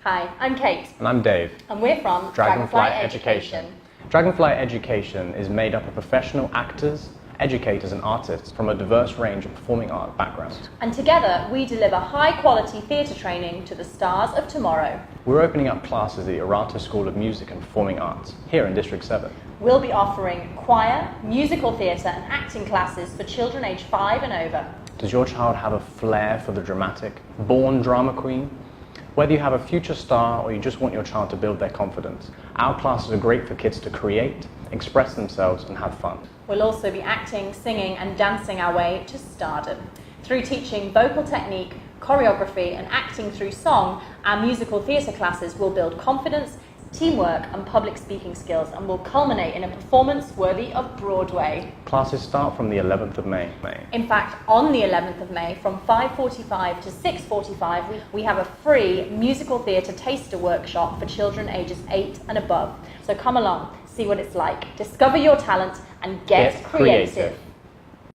Hi, I'm Kate. And I'm Dave. And we're from Dragonfly Education. Dragonfly Education is made up of professional actors, educators and artists from a diverse range of performing art backgrounds. And together we deliver high-quality theatre training to the stars of tomorrow. We're opening up classes at the Erato School of Music and Performing Arts, here in District 7. We'll be offering choir, musical theatre and acting classes for children aged 5 and over. Does your child have a flair for the dramatic, born drama queen? Whether you have a future star or you just want your child to build their confidence, our classes are great for kids to create, express themselves and have fun. We'll also be acting, singing and dancing our way to stardom. Through teaching vocal technique, choreography and acting through song, our musical theatre classes will build confidence, teamwork and public speaking skills and will culminate in a performance worthy of Broadway. Classes start from the 11th of May. In fact, on the 11th of May, from 5:45 to 6:45, we have a free musical theatre taster workshop for children ages 8 and above. So come along, see what it's like, discover your talent and get creative.